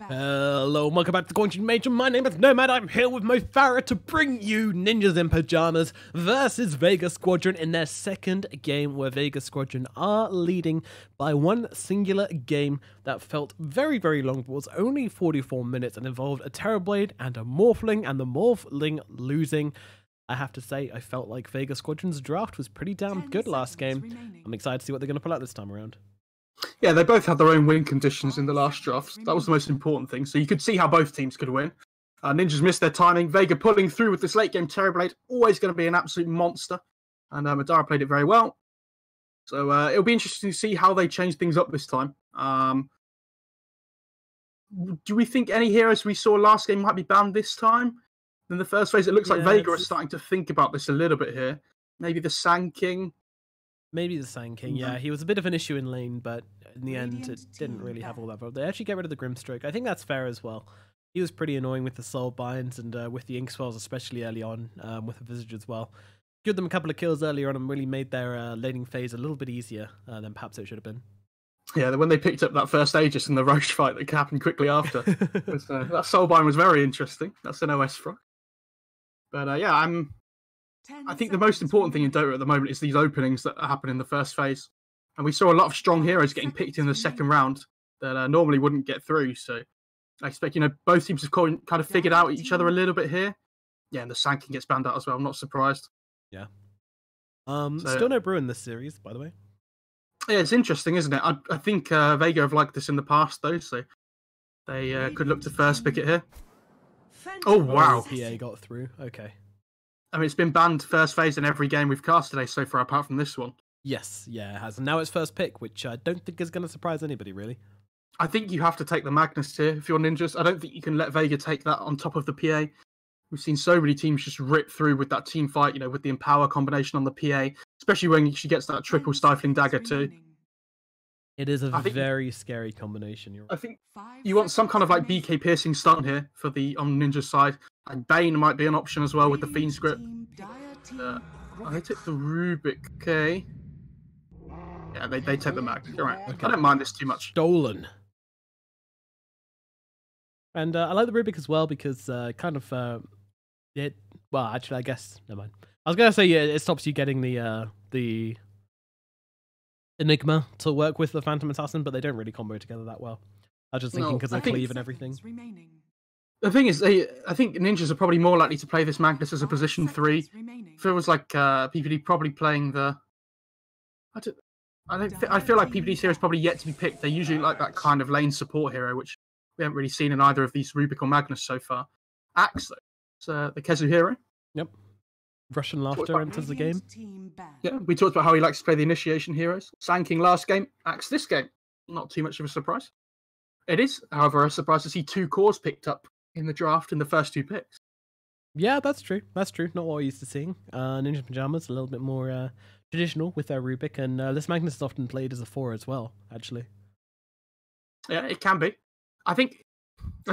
Hello, and welcome back to Qualifier Major. My name is Nomad. I'm here with Mofarah to bring you Ninjas in Pyjamas versus Vega Squadron in their second game, where Vega Squadron are leading by one singular game that felt very, very long. It was only 44 minutes and involved a Terrorblade and a Morphling, and the Morphling losing. I have to say, I felt like Vega Squadron's draft was pretty damn good last game. I'm excited to see what they're going to pull out this time around. Yeah, they both had their own win conditions in the last draft. That was the most important thing. So you could see how both teams could win. Ninjas missed their timing. Vega pulling through with this late game Terrorblade, always going to be an absolute monster. And Madara played it very well. So it'll be interesting to see how they change things up this time. Do we think any heroes we saw last game might be banned this time? In the first phase, it looks like Vega is starting to think about this a little bit here. Maybe the Sand King. Maybe the Sand King, yeah. He was a bit of an issue in lane, but in the end, it didn't really have all that problem. They actually get rid of the Grimstroke. I think that's fair as well. He was pretty annoying with the Soul Binds and with the Ink Swells, especially early on, with the Visage as well. Give them a couple of kills earlier on and really made their laning phase a little bit easier than perhaps it should have been. Yeah, when they picked up that first Aegis in the Roche fight that happened quickly after. That Soul Bind was very interesting. That's an OS frog. But yeah, I think the most important thing in Dota at the moment is these openings that happen in the first phase. And we saw a lot of strong heroes getting picked in the second round that normally wouldn't get through. So I expect, both teams have kind of figured out each other a little bit here. Yeah, and the Sand King gets banned out as well. I'm not surprised. Yeah. Still no brew in this series, by the way. Yeah, it's interesting, isn't it? I think Vega have liked this in the past, though, so they could look to first pick it here. Oh, wow. PA got through. Okay. I mean, it's been banned first phase in every game we've cast today so far, apart from this one. Yes, yeah, it has. And now it's first pick, which I don't think is going to surprise anybody, really. I think you have to take the Magnus here if you're Ninjas. I don't think you can let Vega take that on top of the PA. We've seen so many teams just rip through with that team fight, with the Empower combination on the PA, especially when she gets that triple Stifling Dagger too. It is a very scary combination. I think you want some kind of like BK piercing stun here for the on Ninja's side. And Bane might be an option as well with the Fiend's Grip. They took the Rubik, okay. Yeah, they take the Mag. You're right. Okay. I don't mind this too much. Stolen. And I like the Rubik as well because well, actually, I guess, never mind. I was going to say, yeah, it stops you getting the Enigma to work with the Phantom Assassin, but they don't really combo together that well. I was just thinking because of cleave and everything. The thing is, I think Ninjas are probably more likely to play this Magnus as a position 3. Feels like PPD probably playing the. I feel like PPD's hero is probably yet to be picked. They usually like that kind of lane support hero, which we haven't really seen in either of these Rubik or Magnus so far. Axe, though, it's the Kezu hero. Yep. Russian Laughter enters the game. Yeah, we talked about how he likes to play the initiation heroes. Sand King last game, Axe this game. Not too much of a surprise. It is, however, a surprise to see 2 cores picked up in the draft in the first 2 picks. Yeah, that's true. That's true. Not what we're used to seeing. Ninja Pyjamas a little bit more traditional with their Rubik, and this Magnus is often played as a 4 as well, actually. Yeah, it can be. I don't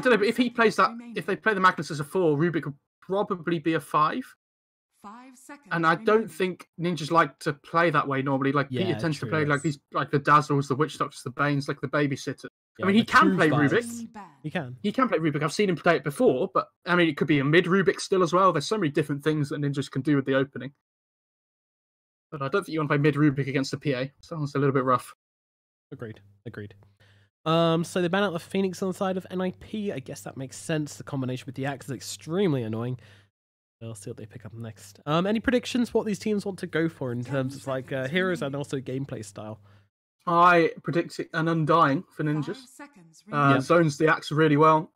know, but if he plays that, if they play the Magnus as a 4, Rubik would probably be a 5. 5 seconds. And I don't think Ninjas like to play that way normally. Like Peter tends to play like these, like the Dazzles, the Witch Doctors, the Banes, like the Babysitter. Yeah, I mean, he can play Rubik. He can. He can play Rubik. I've seen him play it before, but I mean, it could be a mid Rubik still as well. There's so many different things that Ninjas can do with the opening. But I don't think you want to play mid Rubik against the PA. Sounds a little bit rough. Agreed. So they ban out the Phoenix on the side of NiP. I guess that makes sense. The combination with the Axe is extremely annoying. We'll see what they pick up next. Any predictions what these teams want to go for in terms of like heroes and also gameplay style? I predict an Undying for Ninjas. Zones the Axe really well.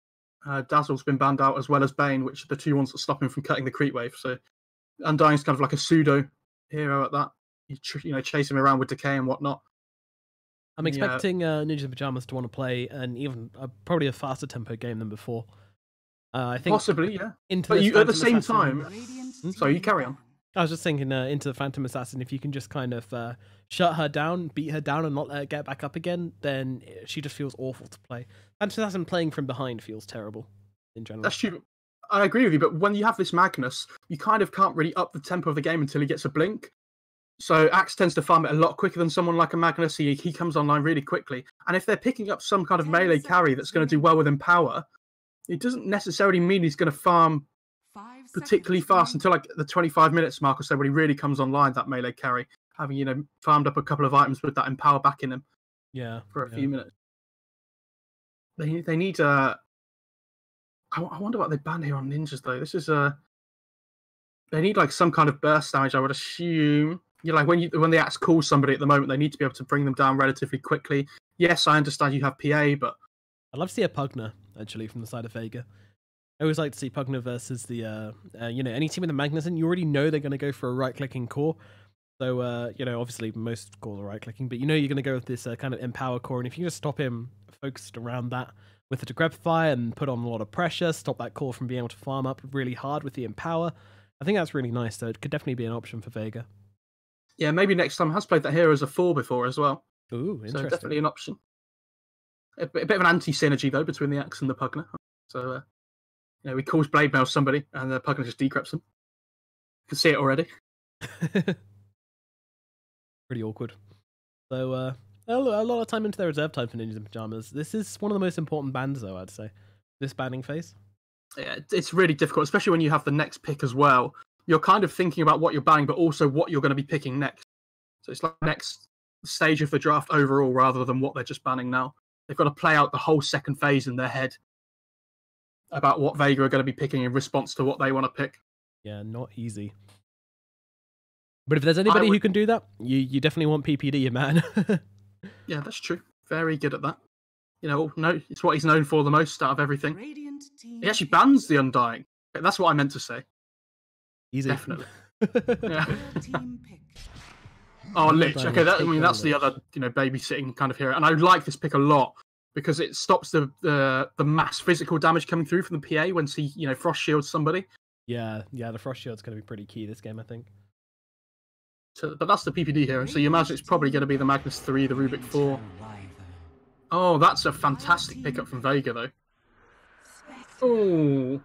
Dazzle's been banned out as well as Bane, which are the 2 ones that stop him from cutting the creep wave. So Undying's kind of like a pseudo hero at that. You chase him around with decay and whatnot. I'm expecting Ninja Pyjamas to want to play an even probably a faster tempo game than before. I think possibly, yeah. But at the same time, sorry, you carry on. I was just thinking into the Phantom Assassin, if you can just kind of shut her down, beat her down, and not let her get back up again, then she just feels awful to play. Phantom Assassin playing from behind feels terrible in general. That's true. I agree with you, but when you have this Magnus, you kind of can't really up the tempo of the game until he gets a blink. So Axe tends to farm it a lot quicker than someone like a Magnus. He comes online really quickly. And if they're picking up some kind of melee carry that's going to do well with Empower, it doesn't necessarily mean he's going to farm particularly fast until like the 25 minutes mark or so when he really comes online, that melee carry, having, you know, farmed up a couple of items with that Empower back in him for a few minutes. They need... I wonder what they banned here on ninjas, though. This is... They need like some kind of burst damage, I would assume. You know, like when the Axe calls somebody at the moment, they need to be able to bring them down relatively quickly. Yes, I understand you have PA, but I'd love to see a Pugner actually from the side of Vega. I always like to see Pugner versus the you know, any team with a Magnus in. You already know they're going to go for a right-clicking core. So you know, obviously most cores are right-clicking, but you know you're going to go with this kind of Empower core, and if you can just stop him focused around that with the Decrepify and put on a lot of pressure, stop that core from being able to farm up really hard with the Empower, I think that's really nice. So it could definitely be an option for Vega. Yeah, maybe next time. Has played that hero as a 4 before as well. Ooh, interesting. So definitely an option. A bit of an anti-synergy, though, between the Axe and the Pugner. So, you know, he calls Blade Mail somebody, and the Pugner just decreps them. You can see it already. Pretty awkward. So, a lot of time into their reserve time for Ninjas in Pyjamas. This is one of the most important bans, though, I'd say. This banning phase. Yeah, it's really difficult, especially when you have the next pick as well. You're kind of thinking about what you're banning, but also what you're going to be picking next. So it's like the next stage of the draft overall, rather than what they're just banning now. They've got to play out the whole second phase in their head about what Vega are going to be picking in response to what they want to pick. Yeah, not easy. But if there's anybody who can do that, you definitely want PPD, man. Yeah, that's true. Very good at that. You know, no, it's what he's known for the most out of everything. He actually bans the Undying. That's what I meant to say. Easy. Definitely. Yeah. Oh, Lich. Okay, that's the other, you know, babysitting kind of hero. And I like this pick a lot because it stops the mass physical damage coming through from the PA when he, you know, frost shields somebody. Yeah, the frost shield's going to be pretty key this game, I think. So, but that's the PPD hero. So you imagine it's probably going to be the Magnus 3, the Rubik 4. Oh, that's a fantastic pickup from Vega, though. Oh.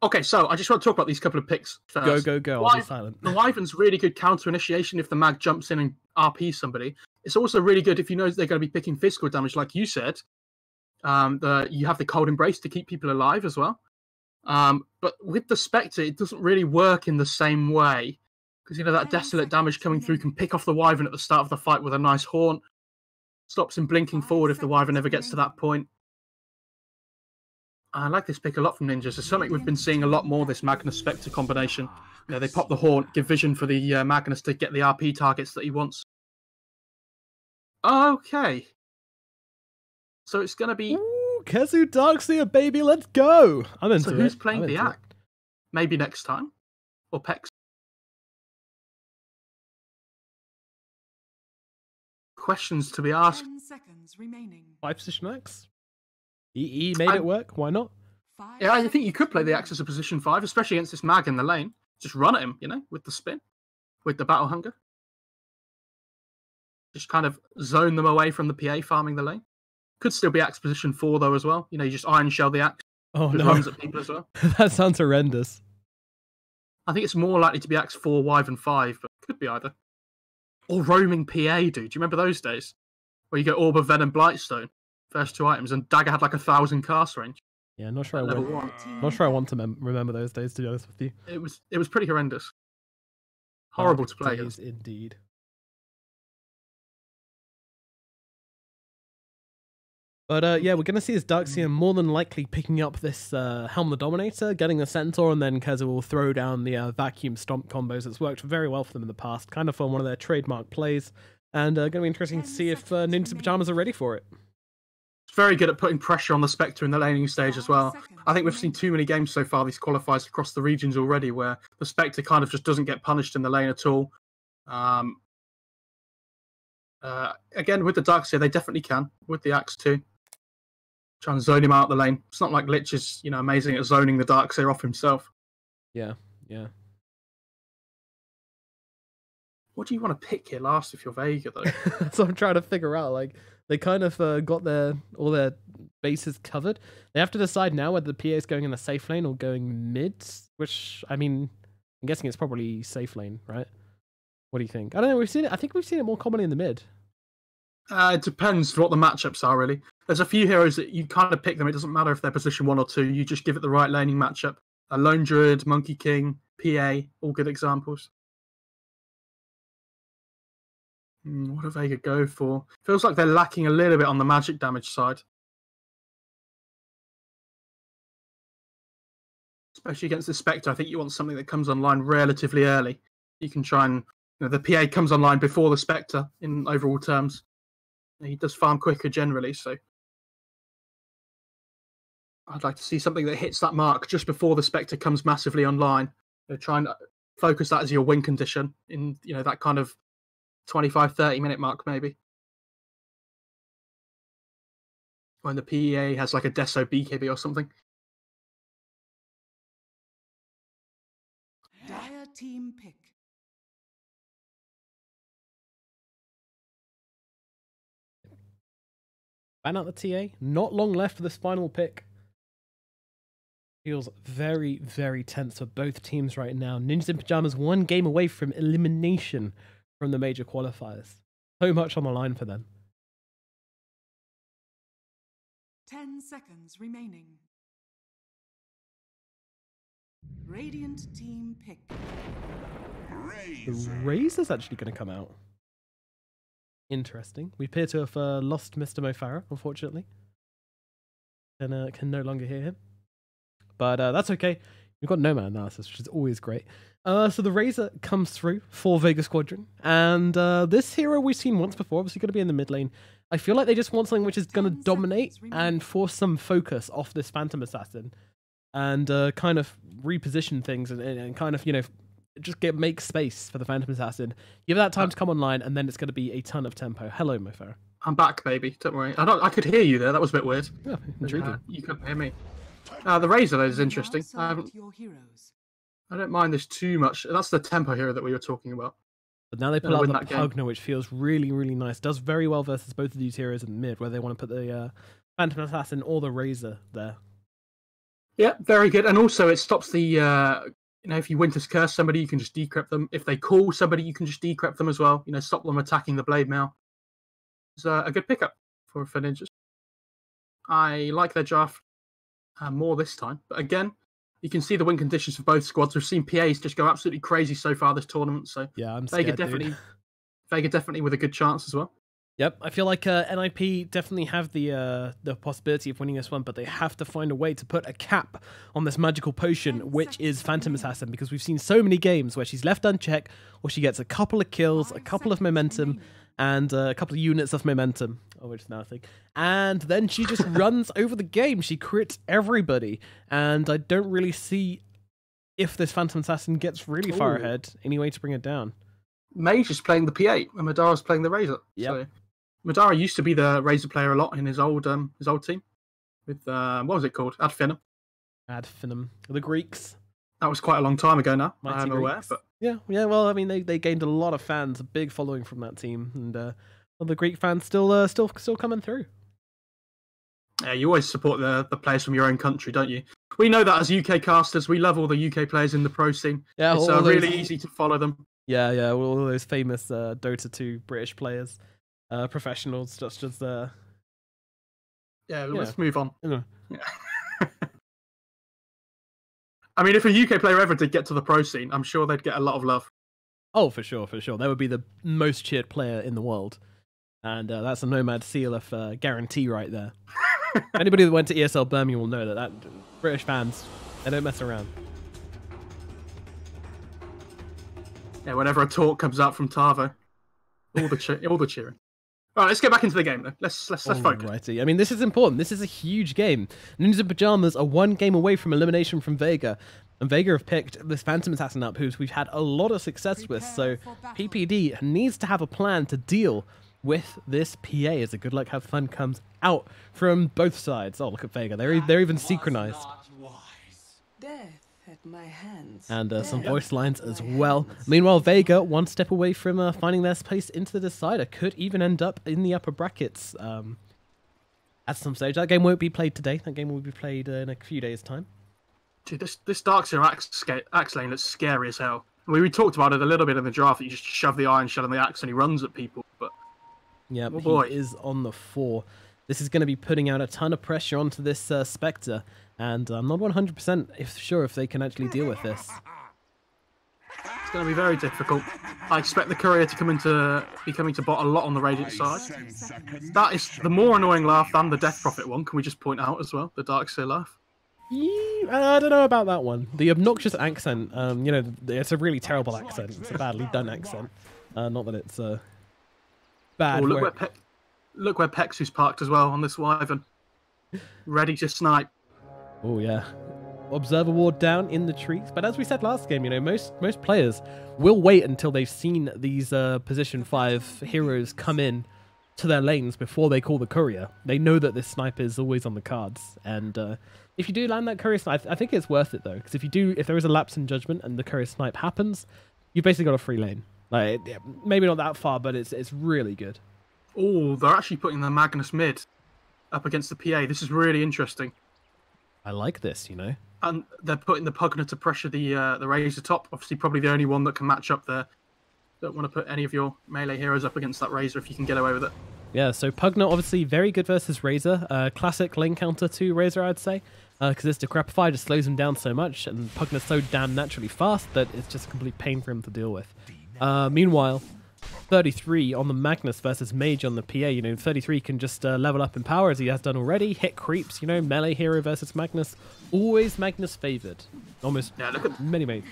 Okay, so I just want to talk about these couple of picks first. Go. I'll be silent. The Wyvern's really good counter initiation if the mag jumps in and RPs somebody. It's also really good if you know they're going to be picking physical damage, like you said. You have the Cold Embrace to keep people alive as well. But with the Spectre, it doesn't really work in the same way. Because, you know, that Desolate damage coming through can pick off the Wyvern at the start of the fight with a nice haunt. Stops him blinking forward if the Wyvern ever gets to that point. I like this pick a lot from Ninjas. It's something we've been seeing a lot more, this Magnus Spectre combination. You know, they pop the Haunt, give vision for the Magnus to get the RP targets that he wants. Okay. So it's going to be... Ooh, Kezu Darkseer, baby, let's go! I'm into it. So who's playing the Act? Maybe next time? Or Pex? Questions to be asked. 10 seconds remaining. 5 position Axe? He made it work, why not? Yeah, I think you could play the Axe as a position 5, especially against this mag in the lane. Just run at him, you know, with the spin, with the Battle Hunger. Just kind of zone them away from the PA farming the lane. Could still be Axe position 4, though, as well. You know, you just Iron Shell the Axe. Oh, no. Runs at people as well. That sounds horrendous. I think it's more likely to be Axe 4, Wyvern 5, but could be either. Or roaming PA, dude. Do you remember those days? Where you get Orb of Venom, Blightstone. First 2 items, and Dagger had like 1,000 cast range. Yeah, not sure I want to remember those days, to be honest with you. It was pretty horrendous. Horrible to play against. Indeed. But yeah, we're going to see this Darkseer more than likely picking up this Helm the Dominator, getting the Centaur, and then Keza will throw down the Vacuum Stomp combos. It's worked very well for them in the past, kind of for one of their trademark plays, and going to be interesting to see if Ninjas in Pyjamas are ready for it. It's very good at putting pressure on the Spectre in the laning stage as well. I think we've seen too many games so far, these qualifiers across the regions already, where the Spectre kind of just doesn't get punished in the lane at all. Again, with the Darkseer, they definitely can. With the Axe too. Try and zone him out the lane. It's not like Lich is, you know, amazing at zoning the Darkseer off himself. Yeah. What do you want to pick here last if you're Vega, though? That's what I'm trying to figure out. Like, they kind of got all their bases covered. They have to decide now whether the PA is going in the safe lane or going mid, which, I mean, I'm guessing it's probably safe lane, right? What do you think? I don't know. We've seen it. I think we've seen it more commonly in the mid. It depends what the matchups are, really. There's a few heroes that you kind of pick them. It doesn't matter if they're position 1 or 2. You just give it the right laning matchup. A Lone Druid, Monkey King, PA, all good examples. What do Vega go for? Feels like they're lacking a little bit on the magic damage side. Especially against the Spectre, I think you want something that comes online relatively early. You can try and... the PA comes online before the Spectre in overall terms. He does farm quicker generally, so... I'd like to see something that hits that mark just before the Spectre comes massively online. Try and focus that as your win condition in that kind of 25-30 minute mark, maybe. When the PEA has like a Deso BKB or something. Dire team pick. Ban out the TA. Not long left for this final pick. Feels very, very tense for both teams right now. Ninjas in Pyjamas 1 game away from elimination from the major qualifiers. So much on the line for them. 10 seconds remaining. Radiant team pick. The Razor's actually going to come out. Interesting. We appear to have lost Mr. Mofarah, unfortunately. And can no longer hear him. But that's okay. We've got Nomad analysis, which is always great. So the Razor comes through for Vega Squadron. And this hero we've seen once before, obviously going to be in the mid lane. I feel like they just want something which is going to dominate and force some focus off this Phantom Assassin. And kind of reposition things and kind of, just make space for the Phantom Assassin. Give that time to come online, and then it's going to be a ton of tempo. Hello, Mofarah. I'm back, baby. Don't worry. I could hear you there. That was a bit weird. Yeah, intriguing. You couldn't hear me. The Razor, though, is interesting. I don't mind this too much. That's the tempo hero that we were talking about. But now they pull out the Pugna, which feels really, really nice. Does very well versus both of these heroes in mid, where they want to put the Phantom Assassin or the Razor there. Yeah, very good. And also, it stops the... if you Winter's Curse somebody, you can just decrypt them. If they call somebody, you can just decrypt them as well. Stop them attacking the blade mail. It's a good pickup for ninjas. I like their draft more this time. But again, you can see the win conditions for both squads. We've seen PAs just go absolutely crazy so far this tournament. So yeah, I'm scared, Vega definitely with a good chance as well. Yep, I feel like NiP definitely have the possibility of winning this one, but they have to find a way to put a cap on this magical potion, which is Phantom Assassin, because we've seen so many games where she's left unchecked, or she gets a couple of kills, a couple of momentum, and a couple of units of momentum, which is now a thing, and then she just runs over the game. She crits everybody, and I don't really see if this Phantom Assassin gets really far ahead, any way to bring it down. Mage is playing the P8, and Madara's playing the Razor. Yep. So Madara used to be the Razor player a lot in his old team with what was it called? Ad Finum. The Greeks. That was quite a long time ago now. Mighty I'm aware, but yeah. Well, I mean, they gained a lot of fans, a big following from that team, and the Greek fans still coming through. Yeah, you always support the players from your own country, don't you? We know that as UK casters, we love all the UK players in the pro scene. Yeah, it's really easy to follow them. Yeah, all those famous Dota 2 British players. Professionals, just let's move on. Yeah. I mean, if a UK player ever did get to the pro scene, I'm sure they'd get a lot of love. Oh, for sure. They would be the most cheered player in the world, and that's a Nomad seal of guarantee right there. Anybody that went to ESL Birmingham will know that British fans, they don't mess around. Yeah, whenever a talk comes out from Tavo, all the cheering. All right, let's get back into the game, though. Let's focus. Alrighty. I mean, this is important. This is a huge game. Ninjas in Pyjamas are 1 game away from elimination from Vega. And Vega have picked this Phantom Assassin up, who we've had a lot of success with. So PPD needs to have a plan to deal with this PA as a good luck, have fun comes out from both sides. Oh, look at Vega. They're even synchronized. At my hands. And some voice lines as well. Meanwhile, Vega, 1 step away from finding their space into the decider. Could even end up in the upper brackets at some stage. That game won't be played today. That game will be played in a few days' time. Dude, this Darkseer Axe lane looks scary as hell. We talked about it a little bit in the draft. That you just shove the iron shell and the axe and he runs at people. But yeah, oh boy. He is on the 4. This is going to be putting out a ton of pressure onto this Spectre, and I'm not 100% sure if they can actually deal with this. It's going to be very difficult. I expect the courier to be coming to bot a lot on the Radiant side. That is the more annoying laugh than the Death Prophet one. Can we just point out as well, the Darkseer laugh? I don't know about that one. The obnoxious accent, you know, it's a really terrible accent. It's a badly done accent. Not that it's bad. Oh, look where Pexu's parked as well on this Wyvern. Ready to snipe. Oh, yeah. Observer ward down in the trees. But as we said last game, you know, most players will wait until they've seen these position 5 heroes come in to their lanes before they call the courier. They know that this sniper is always on the cards. And if you do land that courier snipe, I think it's worth it though. Because if there is a lapse in judgment and the courier snipe happens, you've basically got a free lane. Like, maybe not that far, but it's really good. Oh, they're actually putting the Magnus mid up against the PA. This is really interesting. I like this, you know. And they're putting the Pugner to pressure the Razor top. Obviously, probably the only one that can match up there. Don't want to put any of your melee heroes up against that Razor if you can get away with it. Yeah, so Pugner obviously very good versus Razor. Classic lane counter to Razor, I'd say. Because this Decrepify just slows him down so much, and Pugner's so damn naturally fast that it's just a complete pain for him to deal with. Meanwhile, 33 on the Magnus versus Mage on the PA. You know, 33 can just level up in power as he has done already. Hit creeps, you know, melee hero versus Magnus. Always Magnus favored. Almost many mates.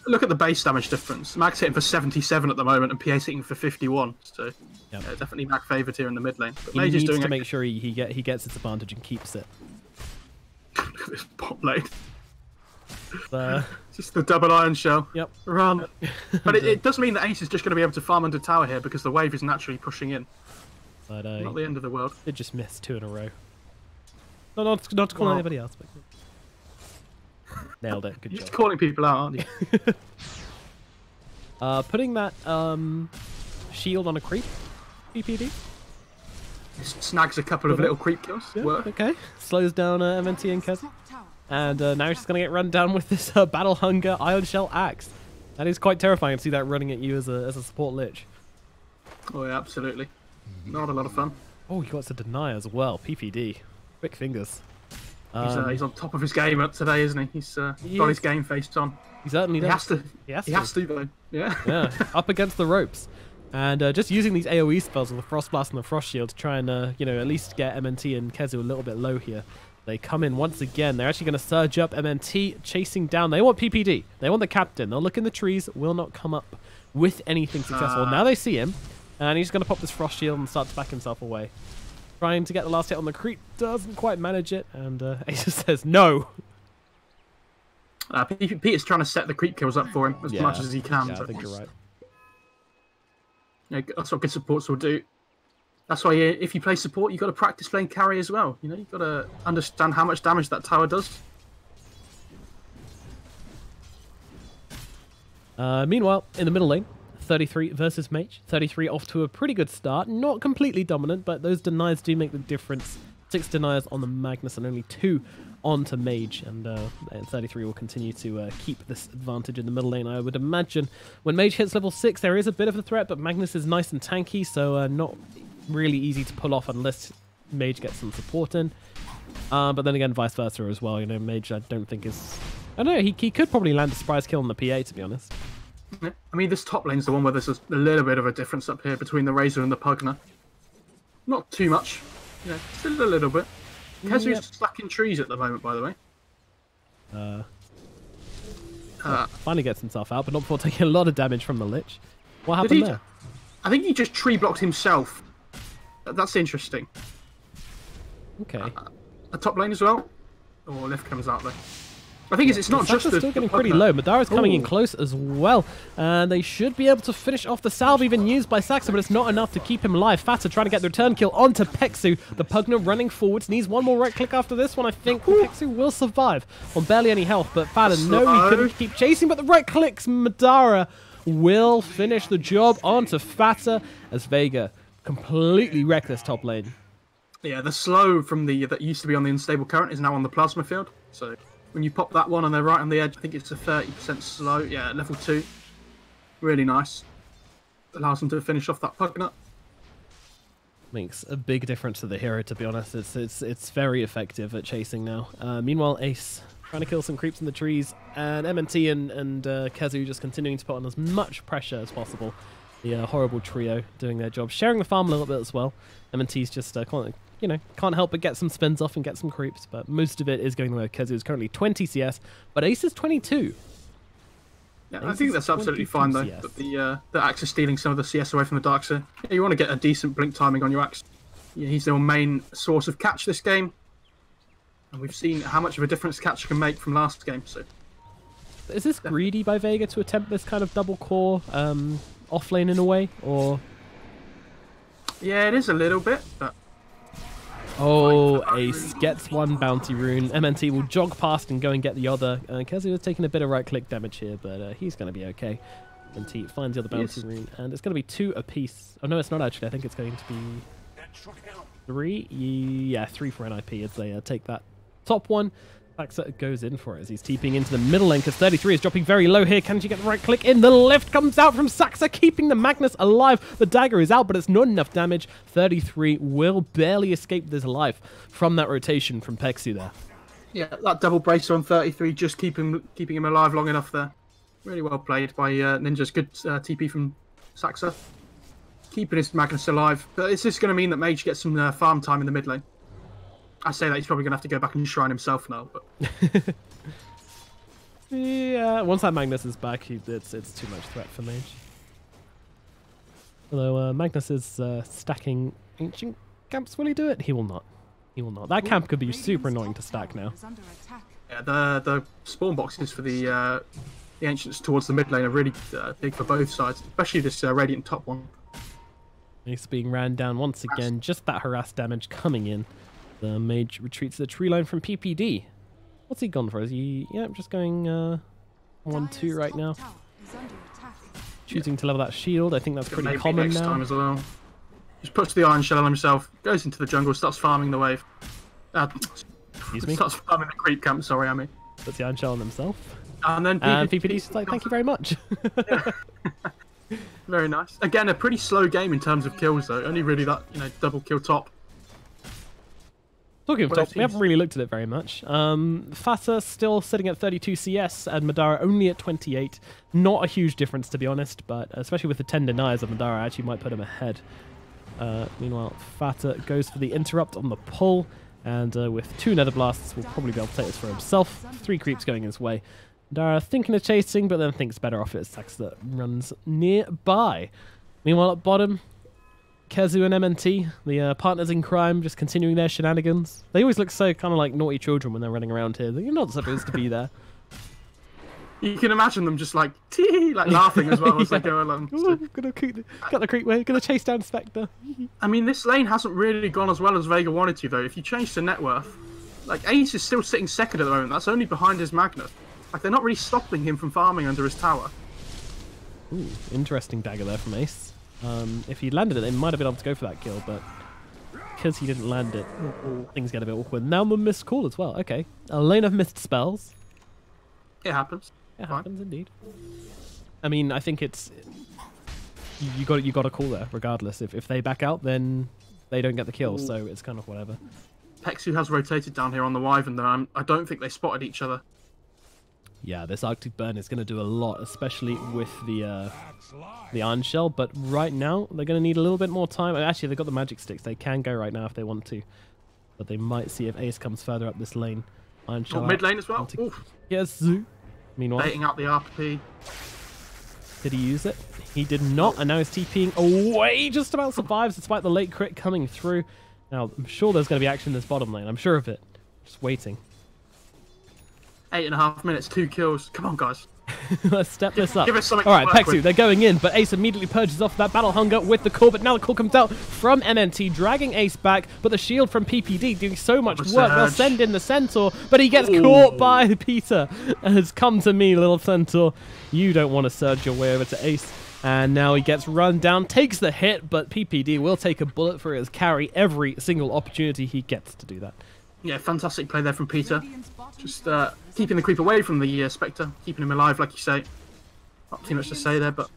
Look at the base damage difference. Mag's hitting for 77 at the moment, and PA's hitting for 51. So yeah, definitely Mag favored here in the mid lane. But he needs to make sure he gets his advantage and keeps it. Look at this bot lane. Just the double iron shell. Yep. Run. But it does mean that Ace is just going to be able to farm under tower here because the wave is naturally pushing in. But, not the end of the world. It just missed 2 in a row. No, not to call anybody else, but nailed it. Good You're job. just calling people out, aren't you? Putting that shield on a creep. PPD. Snags a couple of little creep kills. Yeah, okay. Slows down MNT and Kezi. And now she's going to get run down with this Battle Hunger Iron Shell Axe. That is quite terrifying to see that running at you as a support lich. Oh, yeah, absolutely. Not a lot of fun. Oh, he got to deny as well. PPD. Quick fingers. He's on top of his game up today, isn't he? He's got his game face on. He certainly does. He has to, though. Yeah. Yeah, up against the ropes. And just using these AoE spells with the Frost Blast and the Frost Shield to try and, you know, at least get MNT and Kezu a little bit low here. They come in once again. They're actually going to surge up MNT, chasing down. They want PPD. They want the captain. They'll look in the trees, will not come up with anything successful. Now they see him, and he's going to pop this Frost Shield and start to back himself away. Trying to get the last hit on the creep, doesn't quite manage it, and Ace says no. Peter's trying to set the creep kills up for him as much as he can. Yeah, I think you're right. Yeah, that's what good supports will do. That's why if you play support, you've got to practice playing carry as well. You know, you've got to understand how much damage that tower does. Meanwhile, in the middle lane, 33 versus Mage. 33 off to a pretty good start. Not completely dominant, but those denies do make the difference. 6 deniers on the Magnus and only 2 onto Mage. And 33 will continue to keep this advantage in the middle lane, I would imagine. When Mage hits level 6, there is a bit of a threat, but Magnus is nice and tanky, so not really easy to pull off unless Mage gets some support in. But then again, vice versa as well. You know, Mage I don't think is... I don't know, he could probably land a surprise kill on the PA, to be honest. Yeah. I mean, this top lane's the one where there's a little bit of a difference up here between the Razor and the Pugner. Not too much. Yeah, still a little bit. Kezu's stuck in trees at the moment, by the way. Finally gets himself out, but not before taking a lot of damage from the Lich. What happened there? I think he just tree blocked himself. That's interesting. Okay. A top lane as well? Or Lift comes out there. I think it's not just the... still getting pretty low. Madara's coming in close as well. And they should be able to finish off the salve even used by Saxa, but it's not enough to keep him alive. Fata trying to get the return kill onto Pexu. The Pugner running forwards. Needs one more right click after this one. I think Pexu will survive on barely any health. But Fata, no, he couldn't keep chasing. But the right clicks, Madara will finish the job onto Fata as Vega completely wrecked this top lane. Yeah, the slow from that used to be on the unstable current is now on the plasma field. So when you pop that one and they're right on the edge, I think it's a 30% slow. Yeah, level 2. Really nice. Allows them to finish off that Pugnet. Makes a big difference to the hero, to be honest. It's very effective at chasing now. Meanwhile, Ace trying to kill some creeps in the trees, and MNT and Kezu just continuing to put on as much pressure as possible. The horrible trio doing their job, sharing the farm a little bit as well. MNT's just can't help but get some spins off and get some creeps, but most of it is going the way of Kezu, who's currently 20 CS, but Ace is 22. Yeah, I think that's absolutely fine though. But the Axe is stealing some of the CS away from the Darkseer. Yeah, you want to get a decent blink timing on your Axe. Yeah, he's their main source of catch this game, and we've seen how much of a difference catch can make from last game. So, is this greedy by Vega to attempt this kind of double core off lane in a way, or? Yeah, it is a little bit, but. Oh, Ace gets one bounty rune. MNT will jog past and go and get the other. Kezu is taking a bit of right-click damage here, but he's going to be okay. MNT finds the other bounty rune, and it's going to be 2 apiece. Oh, no, it's not actually. I think it's going to be 3. Yeah, 3 for NiP as they take that top one. Saxa goes in for it as he's TPing into the middle lane because 33 is dropping very low here. Can she get the right click in? The lift comes out from Saxa, keeping the Magnus alive. The dagger is out, but it's not enough damage. 33 will barely escape this life from that rotation from Pexu there. Yeah, that double bracer on 33, just keeping him alive long enough there. Really well played by Ninja's. Good TP from Saxa. Keeping his Magnus alive. But is this going to mean that Mage gets some farm time in the mid lane? I say that he's probably going to have to go back and shrine himself now, but... Yeah, once that Magnus is back, it's too much threat for Mage. Although Magnus is stacking ancient camps, will he do it? He will not. He will not. That camp could be super annoying to stack now. Yeah, the spawn boxes for the ancients towards the mid lane are really big for both sides, especially this Radiant top one. Ace being ran down once again, just that harass damage coming in. The Mage retreats the tree line from PPD. What's he gone for? Is he... Yeah, I'm just going 1-2 right now. Choosing to level that shield. I think that's pretty common now. Time as well. Just puts the Iron Shell on himself, goes into the jungle, starts farming the wave. Excuse me? Starts farming the creep camp, sorry, I mean. Puts the Iron Shell on himself. And then PPD's like, thank you very much. Very nice. Again, a pretty slow game in terms of kills, though. Only really that, double kill top. Talking of top, we haven't really looked at it very much. Fata still sitting at 32 CS and Madara only at 28. Not a huge difference, to be honest, but especially with the 10 deniers of Madara, actually might put him ahead. Meanwhile, Fata goes for the interrupt on the pull, and with 2 Nether Blasts, will probably be able to take this for himself. 3 creeps going his way. Madara thinking of chasing, but then thinks better off it as Saxa runs nearby. Meanwhile, at bottom, Kezu and MNT, the partners in crime, just continuing their shenanigans. They always look so kind of like naughty children when they're running around here. You're not supposed to be there. You can imagine them just like laughing as well as they go along. Ooh, got the creep way, gonna chase down Spectre. I mean, this lane hasn't really gone as well as Vega wanted to, though. If you change to net worth, like Ace is still sitting second at the moment. That's only behind his Magnus. Like, they're not really stopping him from farming under his tower. Ooh, interesting dagger there from Ace. If he'd landed it, they might have been able to go for that kill, but because he didn't land it, things get a bit awkward. Now the missed call as well. Okay, a lane of missed spells. It happens. It happens indeed. I mean, I think it's you got a call there regardless. If they back out, then they don't get the kill, so it's kind of whatever. Pexu has rotated down here on the Wyvern though. I don't think they spotted each other. Yeah, this Arctic Burn is going to do a lot, especially with the Iron Shell. But right now, they're going to need a little bit more time. Actually, they've got the magic sticks. They can go right now if they want to. But they might see if Ace comes further up this lane. Iron Shell mid lane as well. Yes. Meanwhile, baiting out the RP. Did he use it? He did not, and now he's TPing away. Just about survives despite the late crit coming through. Now, I'm sure there's going to be action in this bottom lane. I'm sure of it. Just waiting. 8.5 minutes, 2 kills. Come on, guys. Let's step this up. Give us something. All right, Pexu, they're going in, but Ace immediately purges off that battle hunger with the core. But now the core comes out from MNT, dragging Ace back. But the shield from PPD doing so much work. They'll send in the Centaur, but he gets caught by Peter. Has come to me, little Centaur. You don't want to surge your way over to Ace. And now he gets run down, takes the hit, but PPD will take a bullet for his carry every single opportunity he gets to do that. Yeah, fantastic play there from Peter. Just keeping the creep away from the Spectre, keeping him alive, like you say. Not too much to say there, but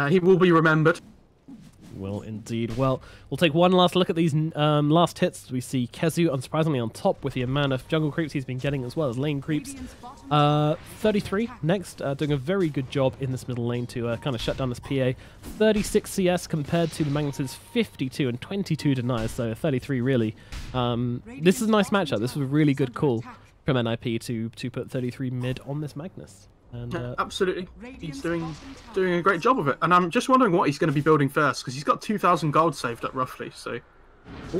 He will be remembered. Will indeed. Well, we'll take one last look at these last hits. We see Kezu, unsurprisingly, on top with the amount of jungle creeps he's been getting as well as lane creeps. 33 next, doing a very good job in this middle lane to kind of shut down this PA. 36 CS compared to the Magnus's 52 and 22 denies, so 33 really. This is a nice matchup. This was a really good call from NiP to put 33 mid on this Magnus. And, absolutely, he's doing a great job of it, and I'm just wondering what he's going to be building first because he's got 2,000 gold saved up roughly. So,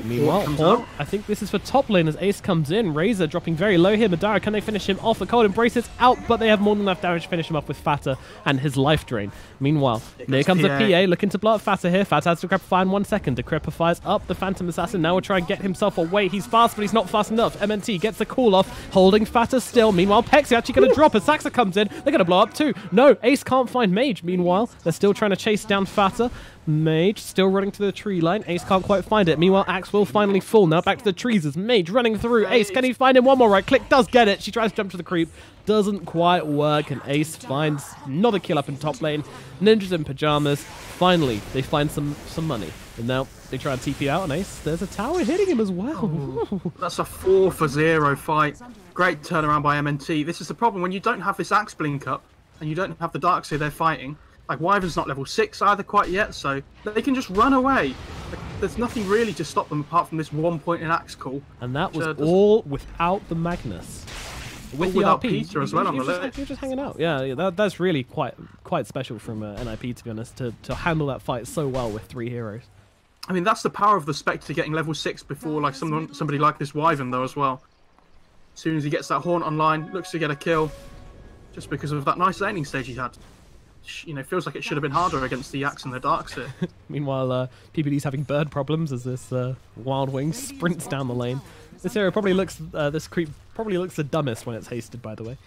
meanwhile, I think this is for top lane as Ace comes in. Razor dropping very low here. Madara, can they finish him off? A cold embrace is out, but they have more than enough damage to finish him off with Fata and his life drain. Meanwhile, there comes a PA looking to blow up Fata here. Fata has to Decrepify in 1 second. Decrepify fires up the Phantom Assassin. Now we'll try and get himself away. He's fast, but he's not fast enough. MNT gets the call off, holding Fata still. Meanwhile, Pexi actually going to drop as Saxa comes in. They're going to blow up too. No, Ace can't find Mage. Meanwhile, they're still trying to chase down Fata. Mage still running to the tree line. Ace can't quite find it. Meanwhile, Axe will finally fall. Now back to the trees as Mage running through. Ace, can he find him? One more right click. Does get it. She tries to jump to the creep. Doesn't quite work. And Ace finds another kill up in top lane. Ninjas in Pyjamas. Finally, they find some money. And now they try and TP out on Ace. There's a tower hitting him as well. That's a 4-for-0 fight. Great turnaround by MNT. This is the problem when you don't have this Axe blink up and you don't have the Darkseer they're fighting. Like, Wyvern's not level 6 either quite yet, so they can just run away. Like, there's nothing really to stop them apart from this 1 point in Axe call. And that was all without the Magnus. With the without RP. Peter as well on the left. You're just hanging out. Yeah, that's really quite special from NiP, to be honest, to handle that fight so well with 3 heroes. I mean, that's the power of the Spectre getting level 6 before like somebody like this Wyvern, though, as well. As soon as he gets that Haunt online, looks to get a kill. Just because of that nice laning stage he had. You know, feels like it should have been harder against the Axe and the Darkseer. Meanwhile, PPD's having bird problems as this Wild Wing sprints down the lane. This hero probably looks, this creep probably looks the dumbest when it's hasted, by the way.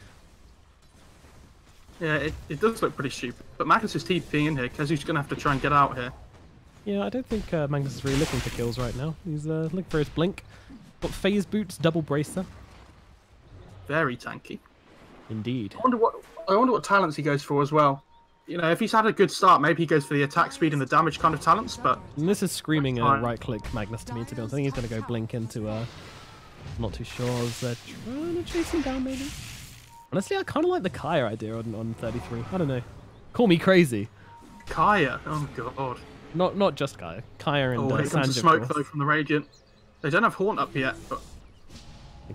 Yeah, it does look pretty stupid. But Magnus is TPing in here, Kezu's going to have to try and get out here. Yeah, I don't think Magnus is really looking for kills right now. He's looking for his blink. Got phase boots, double bracer. Very tanky. Indeed. I wonder what talents he goes for as well. You know, if he's had a good start, maybe he goes for the attack speed and the damage kind of talents, but... And this is screaming a right-click Magnus to me, to be honest. I think he's going to go blink into... not too sure. Is they're trying to chase him down, maybe? Honestly, I kind of like the Kaya idea on 33. I don't know. Call me crazy. Kaya? Oh, God. Not just Kaya. Kaya and here comes the smoke, though, from the Radiant. They don't have Haunt up yet, but...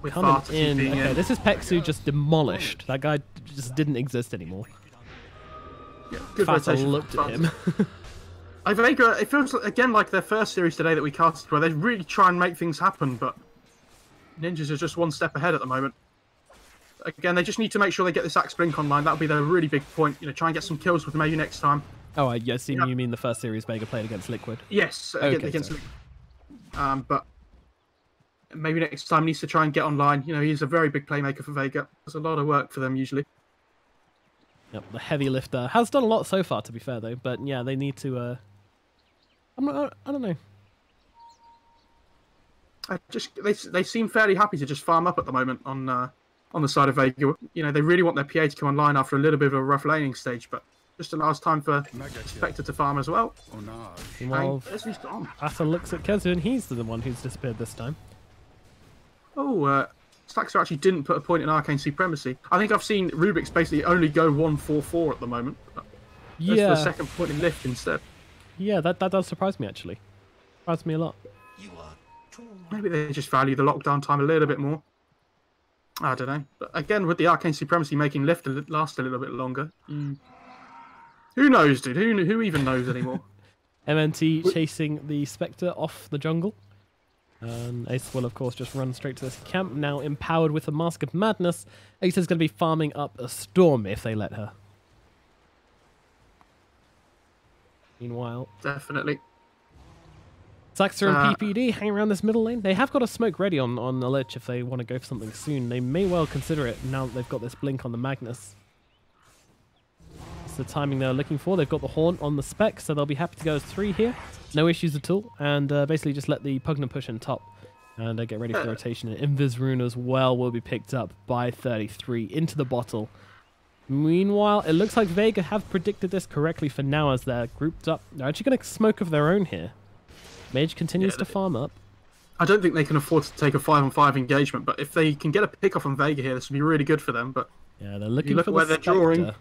We're coming in. Okay, this is Pexu just demolished. That guy just didn't exist anymore. Yeah, good Fata rotation. Looked at him. Vega, it feels again like their first series today that we casted, where they really try and make things happen, but Ninjas are just 1 step ahead at the moment. Again, they just need to make sure they get this Axe Blink online. That'll be their really big point. You know, try and get some kills with maybe next time. Oh, I guess you mean the first series Vega played against Liquid? Yes, okay, against Liquid. But maybe next time he needs to try and get online. You know, he's a very big playmaker for Vega. There's a lot of work for them usually. Yep, the heavy lifter has done a lot so far, to be fair, though. But yeah, they need to. I don't know. They seem fairly happy to just farm up at the moment on the side of Vega. You know, they really want their PA to come online after a little bit of a rough laning stage, but just allows time for Spectre to farm as well. Oh no! Meanwhile, Asa looks at Kezu, and he's the one who's disappeared this time. Oh, Staxer actually didn't put a point in Arcane Supremacy. I think I've seen Rubik's basically only go 1-4-4 at the moment. Yeah. That's the second point in Lift instead. Yeah, that does surprise me, actually. Surprised me a lot. Maybe they just value the lockdown time a little bit more. I don't know. But again, with the Arcane Supremacy making Lift last a little bit longer. Who knows, dude? Who even knows anymore? MNT chasing the Spectre off the jungle. Ace will, of course, just run straight to this camp. Now empowered with a Mask of Madness, Ace is going to be farming up a Storm if they let her. Meanwhile... Definitely. Saxer and PPD hang around this middle lane. They have got a smoke ready on the ledge if they want to go for something soon. They may well consider it now that they've got this blink on the Magnus. It's the timing they're looking for. They've got the Haunt on the Spec, so they'll be happy to go as 3 here. No issues at all. And basically just let the Pugna push in top. And get ready for the rotation. And Invis Rune as well will be picked up by 33 into the bottle. Meanwhile, it looks like Vega have predicted this correctly for now as they're grouped up. They're actually going to smoke of their own here. Mage continues to farm up. I don't think they can afford to take a 5-on-5 engagement, but if they can get a pick off on Vega here, this would be really good for them. But yeah, they're looking look for at where the they're drawing.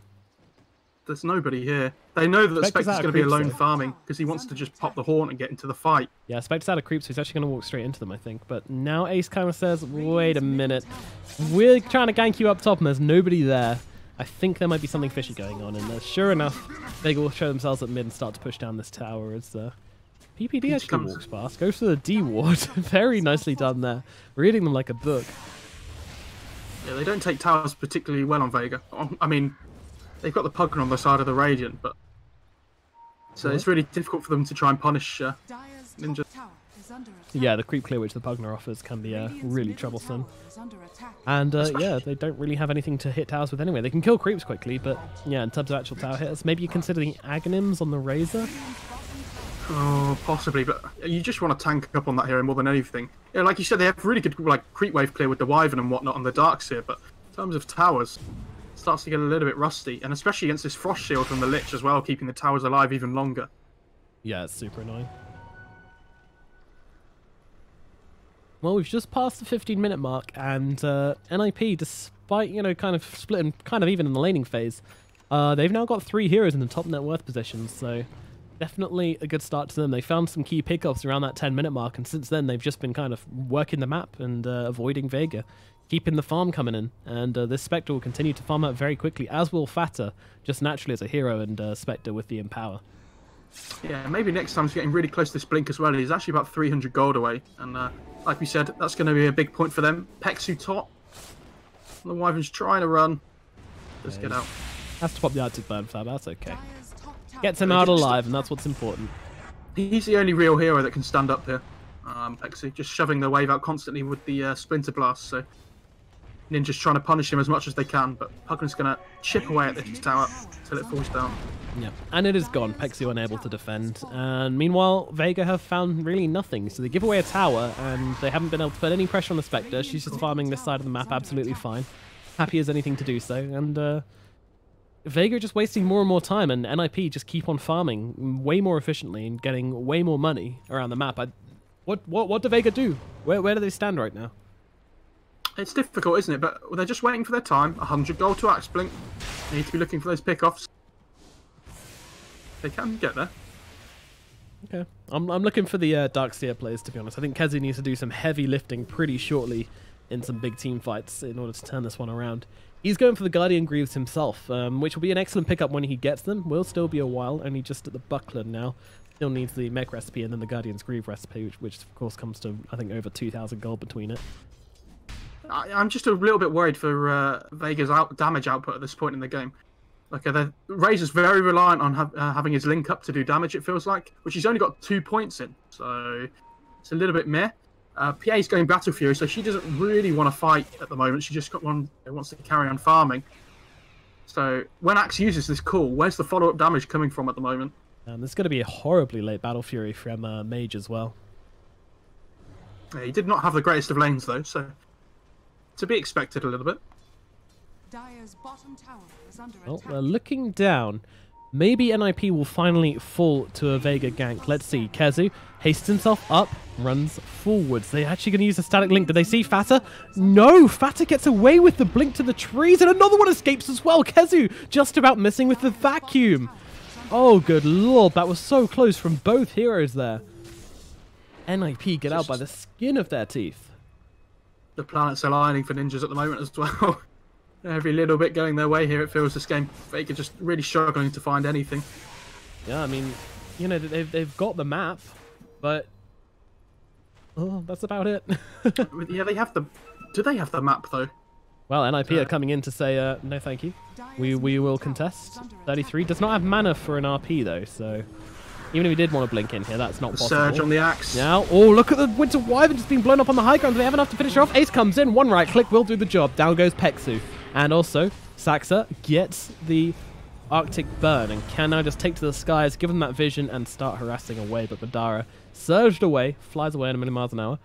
There's nobody here. They know that Spectre's going to be alone farming because he wants to just pop the horn and get into the fight. Yeah, Spectre's out of creep, so he's actually going to walk straight into them, I think. But now Ace kind of says, wait a minute. We're trying to gank you up top and there's nobody there. I think there might be something fishy going on. And sure enough, Vega will show themselves at mid and start to push down this tower as PPD actually walks past. Goes for the D ward. Very nicely done there. Reading them like a book. Yeah, they don't take towers particularly well on Vega. I mean, they've got the Pugger on the side of the Radiant, but so it's really difficult for them to try and punish Ninja. Yeah, the creep clear which the Pugner offers can be really troublesome. And yeah, they don't really have anything to hit towers with anyway. They can kill creeps quickly, but yeah, in terms of actual tower hitters, maybe you consider the Aghanims on the Razor? Oh, possibly, but you just want to tank up on that hero more than anything. Yeah, like you said, they have really good like creep wave clear with the Wyvern and whatnot on the Darks here, but in terms of towers, it starts to get a little bit rusty, and especially against this Frost Shield from the Lich as well, keeping the towers alive even longer. Yeah, it's super annoying. Well, we've just passed the 15-minute mark, and NiP, despite, you know, kind of splitting kind of even in the laning phase, they've now got 3 heroes in the top net worth positions, so definitely a good start to them. They found some key pickups around that 10-minute mark, and since then they've just been kind of working the map and avoiding Vega, keeping the farm coming in, and this Spectre will continue to farm out very quickly, as will Fata, just naturally as a hero, and Spectre with the Empower. Yeah, maybe next time he's getting really close to this blink as well. He's actually about 300 gold away, and like we said, that's going to be a big point for them. Pexu top. The Wyvern's trying to run. Let's get out. Has to pop the Arctic Burn for that, but that's okay. Gets him out alive, and that's what's important. He's the only real hero that can stand up here. Pexu, just shoving the wave out constantly with the Splinter Blast, so Ninja's trying to punish him as much as they can, but Puglin's going to chip away at this tower till it falls down. Yeah, and it is gone. Pexu unable to defend. And meanwhile, Vega have found really nothing. So they give away a tower, and they haven't been able to put any pressure on the Spectre. She's just farming this side of the map absolutely fine. Happy as anything to do so. And Vega just wasting more and more time, and NiP just keep on farming way more efficiently and getting way more money around the map. What do Vega do? Where do they stand right now? It's difficult, isn't it? But they're just waiting for their time. 100 gold to Axe Blink. They need to be looking for those pickoffs. They can get there. Okay. I'm looking for the Darkseer players, to be honest. I think Kezi needs to do some heavy lifting pretty shortly in some big team fights in order to turn this one around. He's going for the Guardian Greaves himself, which will be an excellent pickup when he gets them. Will still be a while, only just at the Buckler now. Still needs the Mech recipe and then the Guardian's Greave recipe, which of course comes to, I think, over 2,000 gold between it. I'm just a little bit worried for Vega's damage output at this point in the game. Like, the Razor's very reliant on having his link up to do damage, it feels like, which he's only got 2 points in, so it's a little bit meh. PA's going Battle Fury, so she doesn't really want to fight at the moment. She just wants to carry on farming. So when Axe uses this call, where's the follow-up damage coming from at the moment? This is going to be a horribly late Battle Fury from Mage as well. Yeah, he did not have the greatest of lanes, though, so to be expected a little bit. Dire's bottom tower is under Well, attack. we're looking down. Maybe NiP will finally fall to a Vega gank. Let's see. Kezu hastens himself up, runs forwards. They're actually going to use a static link. Did they see Fata? No! Fata gets away with the blink to the trees, and another one escapes as well. Kezu just about missing with the vacuum. Oh, good lord. That was so close from both heroes there. NiP get out by the skin of their teeth. The planets aligning for ninjas at the moment as well. Every little bit going their way here, it feels, this game. Vega just really struggling to find anything. Yeah, I mean, you know, they've got the map, but that's about it. Yeah, they have the... Do they have the map, though? Well, NiP are coming in to say, no thank you. We will contest. 33 does not have mana for an RP, though, so even if he did want to blink in here, that's not possible. Surge on the Axe. Now, oh, look at the Winter Wyvern just being blown up on the high ground. Do they have enough to finish her off? Ace comes in, one right click will do the job. Down goes Pexu. And also, Saxa gets the Arctic Burn and can now just take to the skies, give them that vision, and start harassing away. But Madara surged away, flies away at a million miles an hour.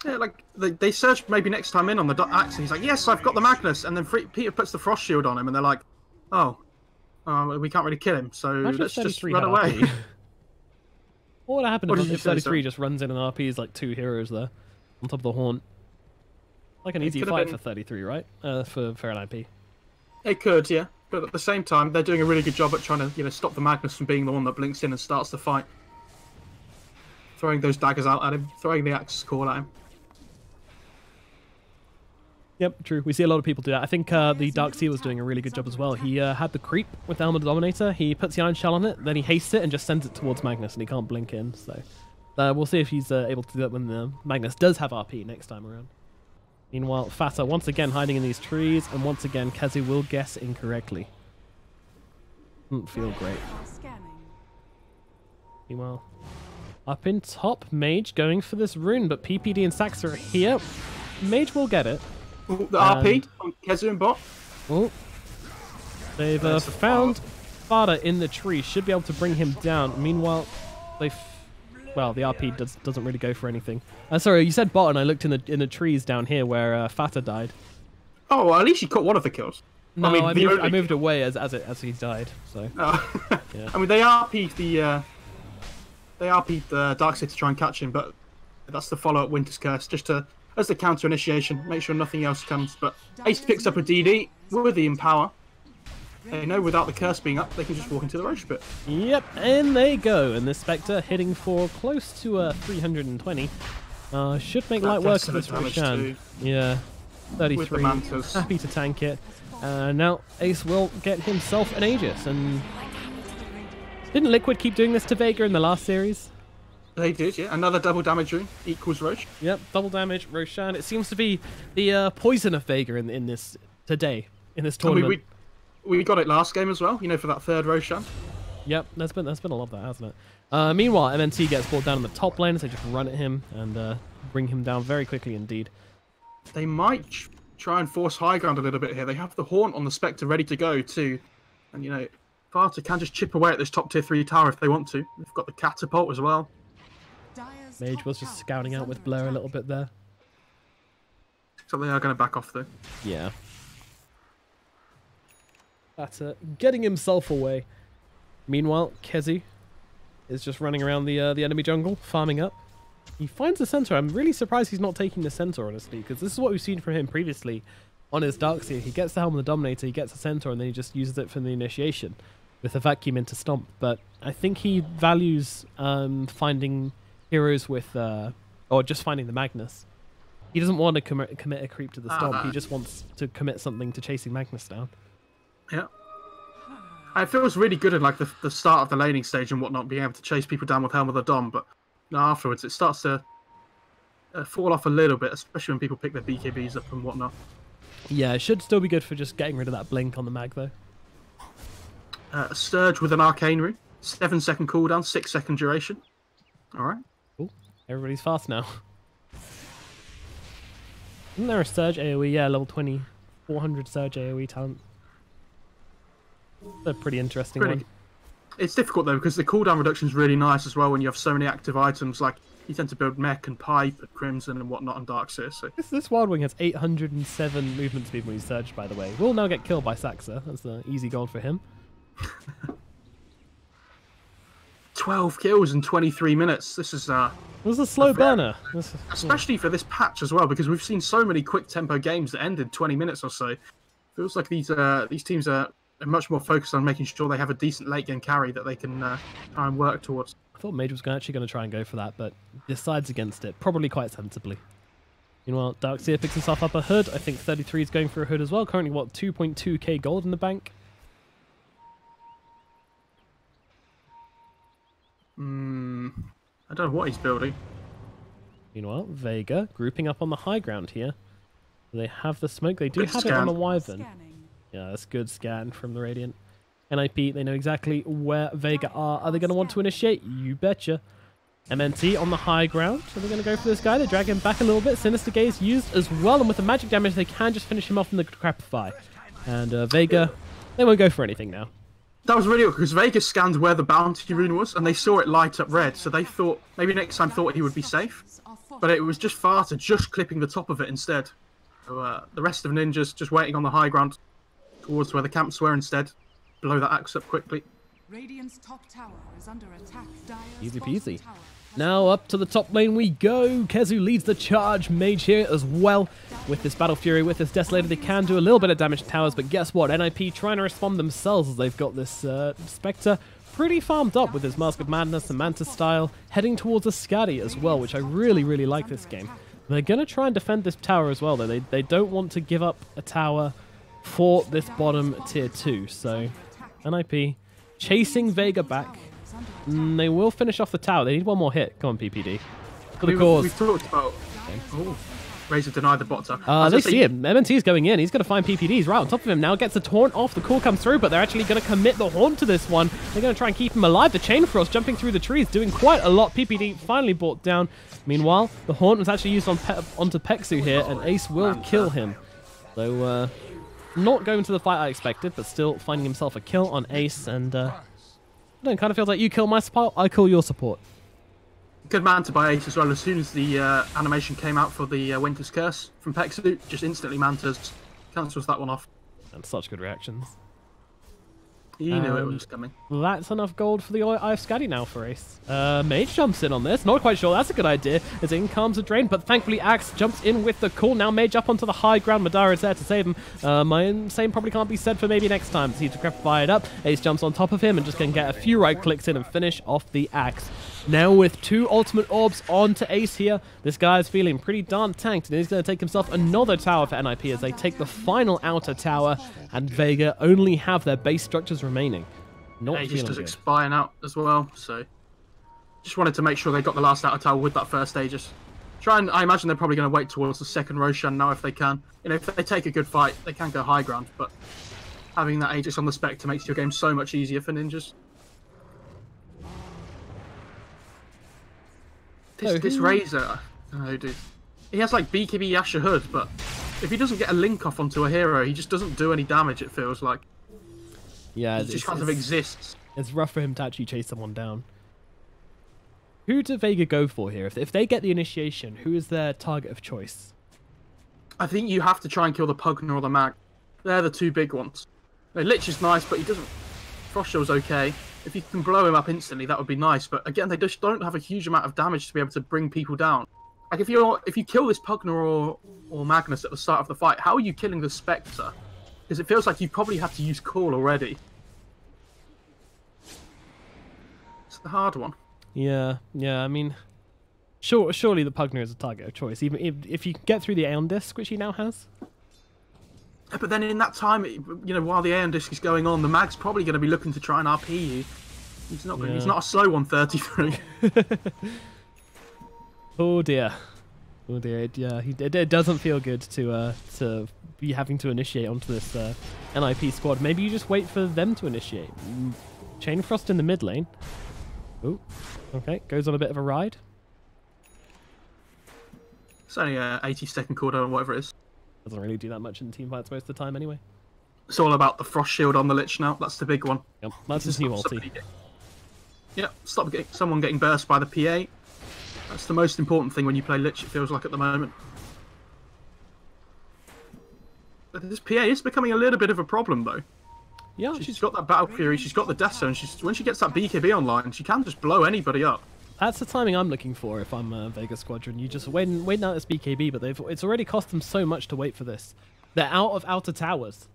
Yeah, like, they surge maybe next time in on the Axe, and he's like, yes, I've got the Magnus, and then Peter puts the Frost Shield on him, and they're like, Oh. We can't really kill him, so Imagine let's if just 33 run had away. RP. What would happen What did if you say, 33 sir? just runs in and RPs like 2 heroes there on top of the haunt? Like an It easy could have fight been- for 33, right? For an IP. It could, yeah. But at the same time, they're doing a really good job at trying to, stop the Magnus from being the one that blinks in and starts the fight. Throwing those daggers out at him, throwing the Axis Call at him. Yep, true. We see a lot of people do that. I think the Darkseer was doing a really good job as well. He had the creep with the Helmet of the Dominator. He puts the Iron Shell on it, then he hastes it and just sends it towards Magnus, and he can't blink in. So we'll see if he's able to do that when the Magnus does have RP next time around. Meanwhile, Fata once again hiding in these trees, and once again Kazu will guess incorrectly. Doesn't feel great. Scanning. Meanwhile, up in top, Mage going for this rune, but PPD and Saxa are here. Mage will get it. Ooh, the RP on Kezu and bot. Oh, they've There's the found Fada in the tree. Should be able to bring him down. Meanwhile, well, the RP doesn't really go for anything. Sorry, you said bot, and I looked in the trees down here where Fata died. Oh, well, at least you caught one of the kills. No, I mean, I moved away as he died. So Oh. Yeah. I mean, they RP'd the Darkseid to try and catch him, but that's the follow-up Winter's Curse, just as the counter initiation, make sure nothing else comes. But Ace picks up a DD with the Empower. They know without the curse being up, they can just walk into the Roche pit. yep, and they go. And this Spectre hitting for close to 320. Should make light work of this damage Roshan. Yeah, With 33. the Mantas. Happy to tank it. Now Ace will get himself an Aegis. And didn't Liquid keep doing this to Vega in the last series? They did, yeah. Another double damage rune equals Roche. Yep, double damage, Roshan. It seems to be the poison of Vega in this today, in this I mean, tournament. we got it last game as well, for that third Roshan. Yep, there's been a lot of that, hasn't it? Meanwhile, MNT gets brought down in the top lane, so they just run at him and bring him down very quickly indeed. They might try and force high ground a little bit here. They have the Haunt on the Spectre ready to go too. And, Fata can just chip away at this top tier 3 tower if they want to. They've got the Catapult as well. Dire's Mage top was just tower scouting is out with under Blur a attack. little bit there. So they are going to back off though. Yeah. That's getting himself away. Meanwhile, Kezi is just running around the enemy jungle, farming up. He finds the centaur. I'm really surprised he's not taking the centaur, honestly, because this is what we've seen from him previously on his Darkseer. He gets the Helm of the Dominator, he gets a centaur, and then he just uses it for the initiation with a vacuum into stomp. But I think he values finding heroes with, or just finding the Magnus. He doesn't want to commit a creep to the stomp. He just wants to commit something to chasing Magnus down. Yeah. It feels really good in like the start of the laning stage and whatnot, being able to chase people down with Helm of the Dom, but afterwards it starts to fall off a little bit, especially when people pick their BKBs up and whatnot. Yeah, it should still be good for just getting rid of that blink on the mag, though. Surge with an Arcane Rune, 7-second cooldown, 6-second duration. Alright. Cool. Everybody's fast now. Isn't there a Surge AoE? Yeah, level 20. 400 Surge AoE talent. That's a pretty interesting one. It's difficult though, because the cooldown reduction is really nice as well when you have so many active items. Like, you tend to build Mech and Pipe and Crimson and whatnot on Darkseer, so... This Wild Wing has 807 movement speed when he's surged, by the way. Will now get killed by Saxa. That's an easy goal for him. 12 kills in 23 minutes. This is It was a slow burner. especially for this patch as well, because we've seen so many quick tempo games that end in 20 minutes or so. Feels like these teams are much more focused on making sure they have a decent late game carry that they can try and work towards. I thought Mage was actually going to try and go for that, but decides against it, probably quite sensibly. Meanwhile, Darkseer picks himself up a hood. I think 33 is going for a hood as well. Currently, 2.2k gold in the bank. I don't know what he's building. Meanwhile, Vega grouping up on the high ground here. They have the smoke. They do Good have it on the scan. Wyvern. Scanning. Yeah, that's good scan from the Radiant. NiP, they know exactly where Vega are they going to want to initiate? You betcha. MNT on the high ground. So they're going to go for this guy. They drag him back a little bit. Sinister Gaze used as well. And with the magic damage, they can just finish him off in the Crapify. And Vega, they won't go for anything now. That was really good because Vega scanned where the bounty rune was and they saw it light up red, so they thought maybe next time thought he would be safe. But it was just Fata just clipping the top of it instead. So the rest of ninjas just waiting on the high ground, towards where the camps were instead. Blow that axe up quickly. Radiant's top tower is under attack. Dire's Easy bottom peasy. tower has Now up to the top lane we go. Kezu leads the charge. Mage here as well. With this Battle Fury, with this Desolator, they can do a little bit of damage to towers, but guess what? NiP trying to respond themselves as they've got this Spectre pretty farmed up with his Mask of Madness and Mantis style, heading towards a Scatty as well, which I really, really like this game. They're going to try and defend this tower as well, though. They don't want to give up a tower for this bottom tier 2, so NiP chasing Vega back. They will finish off the tower. They need one more hit. Come on, PPD. For the cause. We've talked about... Oh, Razor denied the bot. They see him. MNT's going in. He's going to find PPD. He's right on top of him now. Gets the taunt off. The core comes through, but they're actually going to commit the haunt to this one. They're going to try and keep him alive. The Chain Frost jumping through the trees, doing quite a lot. PPD finally brought down. Meanwhile, the haunt was actually used onto Peksu here, and Ace will kill him. So, not going to the fight I expected, but still finding himself a kill on Ace, and it kind of feels like you kill my support, I kill your support. Good Manta by Ace as well. As soon as the animation came out for the Winter's Curse from Peksu, just instantly Mantas cancels that one off. And such good reactions. He knew it was coming. That's enough gold for the Eye of Scatty now for Ace. Mage jumps in on this. Not quite sure that's a good idea, as in comes a drain, but thankfully Axe jumps in with the call. Now Mage up onto the high ground. Madara is there to save him. My same probably can't be said for maybe next time. So he's fired up. Ace jumps on top of him and just can get a few right clicks in and finish off the Axe. Now with 2 ultimate orbs onto Ace here, this guy is feeling pretty darn tanked, and he's going to take himself another tower for NiP as they take the final outer tower, and Vega only have their base structures remaining. Not Aegis feeling does good. expire out as well, so just wanted to make sure they got the last outer tower with that first Aegis. I imagine they're probably going to wait towards the second Roshan now if they can. You know, if they take a good fight, they can go high ground, but having that Aegis on the Spectre makes your game so much easier for ninjas. This Razor, oh dude, he has like BKB Yasha Hood, but if he doesn't get a link off onto a hero, he just doesn't do any damage, it feels like. Yeah, he just kind of exists. It's rough for him to actually chase someone down. Who do Vega go for here? If they get the initiation, who is their target of choice? I think you have to try and kill the Pugner or the Mag. They're the 2 big ones. Lich is nice, but he doesn't... Frost Shell's okay. If you can blow him up instantly, that would be nice. But again, they just don't have a huge amount of damage to be able to bring people down. Like if you kill this Pugner or Magnus at the start of the fight, how are you killing the Spectre? Because it feels like you probably have to use Call already. It's the hard one. Yeah. I mean, surely the Pugner is a target of choice, even if you can get through the Aeon Disc, which he now has. Yeah, but then in that time, you know, while the Aeon Disc is going on, the Mag's probably going to be looking to try and RP you. He's not. Yeah. He's not a slow 133. Oh dear. Yeah, it doesn't feel good to be having to initiate onto this NiP squad. Maybe you just wait for them to initiate. Chain Frost in the mid lane. Oh, okay, goes on a bit of a ride. It's only a 80-second cooldown or whatever it is. Doesn't really do that much in team fights most of the time anyway. It's all about the Frost Shield on the Lich now. That's the big one. Yep, that's his new ulti. Yeah, stop someone getting burst by the PA. That's the most important thing when you play Lich, it feels like at the moment. But this PA is becoming a little bit of a problem though. Yeah, she's got that Battle Fury, she's got the Death Zone, when she gets that BKB online, she can just blow anybody up. That's the timing I'm looking for if I'm Vega Squadron. You just waiting out this BKB, but it's already cost them so much to wait for this. They're out of outer towers.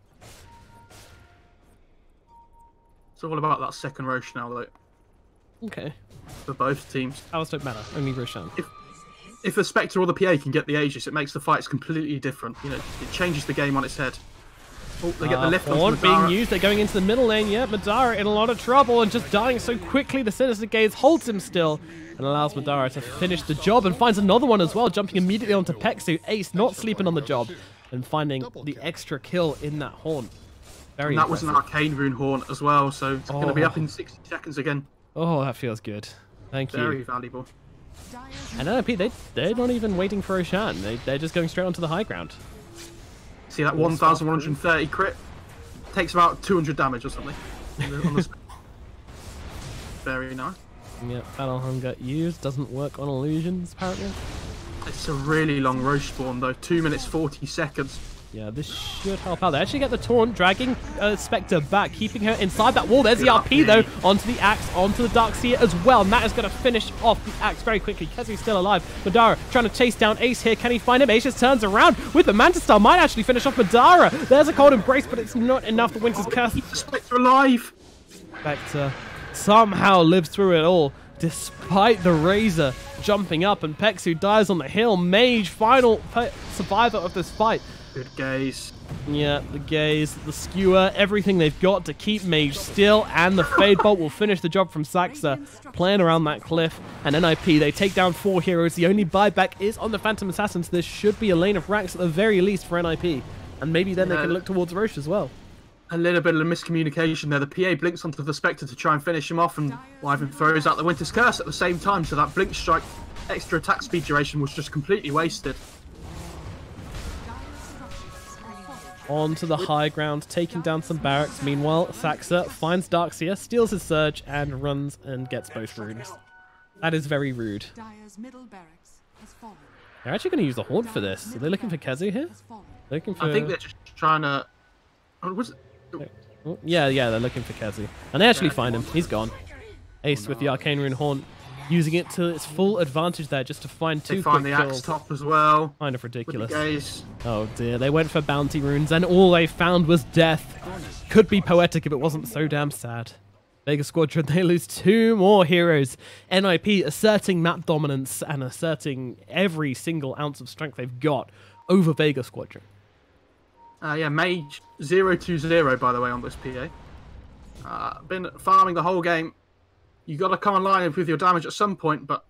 It's all about that second Rosh now though. Okay. For both teams. Towers don't matter, only Roshan. If the Spectre or the PA can get the Aegis, it makes the fights completely different. You know, it changes the game on its head. Oh, they get the lift on being used. They're going into the middle lane. Yeah, Madara in a lot of trouble and just dying so quickly. The Sinister Gaze holds him still and allows Madara to finish the job and finds another one as well, jumping immediately onto Peksu. Ace not sleeping on the job and finding the extra kill in that haunt. Very and that was an Arcane Rune haunt as well, so it's going to be up in 60 seconds again. Oh, that feels good. Thank you. Very valuable. And NiP, they're not even waiting for Roshan. They're just going straight onto the high ground. See that 1,130 crit? Takes about 200 damage or something. Very nice. Yep, Battle Hunger used. Doesn't work on illusions, apparently. It's a really long Roche spawn though. 2 minutes 40 seconds. Yeah, this should help out. They actually get the taunt, dragging Spectre back, keeping her inside that wall. There's the RP, though, onto the Axe, onto the Darkseer as well. And that is going to finish off the Axe very quickly. Kezu's still alive. Madara trying to chase down Ace here. Can he find him? Ace just turns around with the Manta Star. Might actually finish off Madara. There's a Cold Embrace, but it's not enough. The Winter's Curse. Spectre alive! Spectre somehow lives through it all, despite the Razor jumping up. And Peksu dies on the hill. Mage, final survivor of this fight. Good gaze. Yeah, the gaze, the skewer, everything they've got to keep Mage still, and the Fade Bolt will finish the job from Saxa, playing around that cliff. And NiP, they take down 4 heroes. The only buyback is on the Phantom Assassins. There should be a lane of racks at the very least for NiP, and maybe then they can look towards Roche as well. A little bit of miscommunication there. The PA blinks onto the Spectre to try and finish him off, and Wyvern throws out the Winter's Curse at the same time, so that Blink Strike extra attack speed duration was just completely wasted. Onto the high ground, taking down some barracks. Meanwhile, Saxa finds Darkseer, steals his Surge, and runs and gets both runes. That is very rude. They're actually going to use the Haunt for this. Are they looking for Kezu here? They're looking for... I think they're just trying to... Oh, was it? Oh, yeah, they're looking for Kezu. And they actually find him. He's gone. Ace with the Arcane Rune Haunt, using it to its full advantage there just to find 2 quick kills. They find the Axe Top as well. Kind of ridiculous. Oh dear, they went for bounty runes and all they found was death. Could be poetic if it wasn't so damn sad. Vega Squadron, they lose 2 more heroes. NiP asserting map dominance and asserting every single ounce of strength they've got over Vega Squadron. Yeah, Mage 0-2-0 by the way on this PA. Been farming the whole game. You got to come online with your damage at some point, but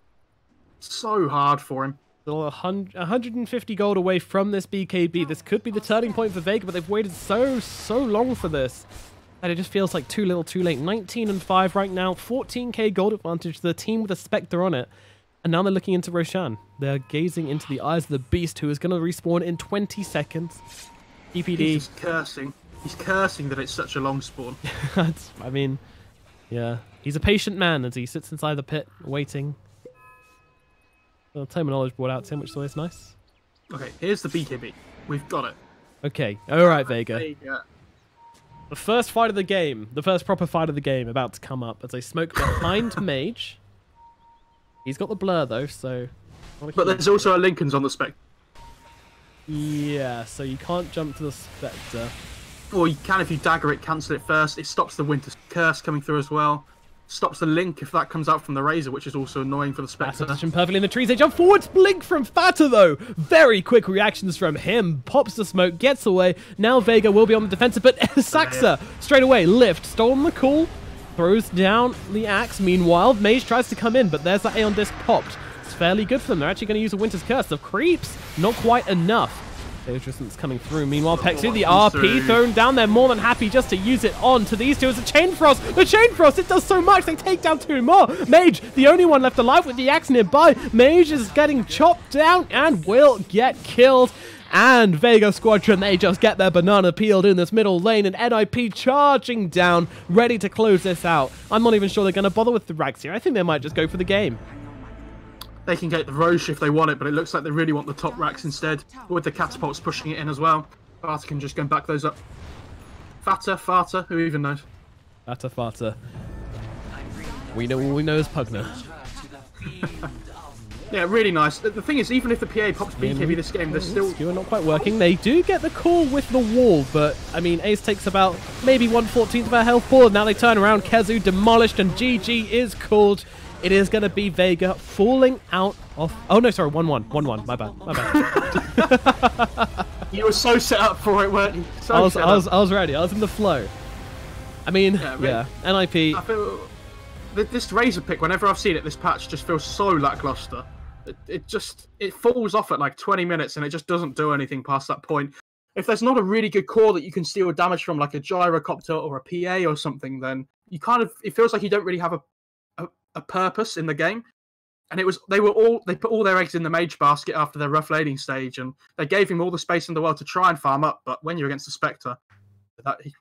it's so hard for him. Still 150 gold away from this BKB. This could be the turning point for Vega, but they've waited so long for this that it just feels like too little too late. 19-5 right now, 14k gold advantage to the team with a Spectre on it. And now they're looking into Roshan. They're gazing into the eyes of the beast who is going to respawn in 20 seconds. EPD. He's cursing. He's cursing that it's such a long spawn. I mean, yeah. He's a patient man as he sits inside the pit, waiting. Well, Tome of Knowledge brought out to him, which is always nice. Okay, here's the BKB. We've got it. Okay, alright, Vega. The first fight of the game, the first proper fight of the game about to come up as they smoke behind Mage. He's got the blur, though, so... But there's also a Lincoln's on the Spectre. Yeah, so you can't jump to the Spectre. Or you can if you dagger it, cancel it first. It stops the Winter's Curse coming through as well. Stops the Link if that comes out from the Razor, which is also annoying for the Spectre. Positioned perfectly in the trees. They jump forwards. Blink from Fata, though. Very quick reactions from him. Pops the smoke, gets away. Now Vega will be on the defensive, but Saxa straight away. Lift. Stolen the call. Throws down the axe. Meanwhile, Mage tries to come in, but there's that Aeon Disc popped. It's fairly good for them. They're actually going to use a Winter's Curse. The creeps, not quite enough. There's resistance coming through. Meanwhile, Peksu, the RP thrown down. They're more than happy just to use it on to these two. It's a Chain Frost. The Chain Frost, it does so much. They take down 2 more. Mage, the only one left alive with the axe nearby. Mage is getting chopped down and will get killed. And Vega Squadron, they just get their banana peeled in this middle lane. And NiP charging down, ready to close this out. I'm not even sure they're going to bother with the rags here. I think they might just go for the game. They can get the Roche if they want it, but it looks like they really want the top racks instead. With the catapults pushing it in as well. Fata can just go and back those up. Fata, who even knows? Fata. We know as Pugner. Yeah, really nice. The thing is, even if the PA pops BKB this game, they're still... Skewer not quite working. They do get the call with the wall, but, I mean, Ace takes about maybe 1/14 of our health board. Now they turn around. Kezu demolished, and GG is called. It is going to be Vega falling out of... Oh, no, sorry, 1-1. 1-1. My bad. You were so set up for it, weren't you? I was ready. I was in the flow. I mean, yeah. NiP... I feel... This Razor pick, whenever I've seen it, this patch just feels so lackluster. It falls off at like 20 minutes and it just doesn't do anything past that point. If there's not a really good core that you can steal damage from, like a gyrocopter or a PA or something, then you it feels like you don't really have a purpose in the game. And they put all their eggs in the Mage basket after their rough laning stage, and they gave him all the space in the world to try and farm up. But when you're against the Spectre,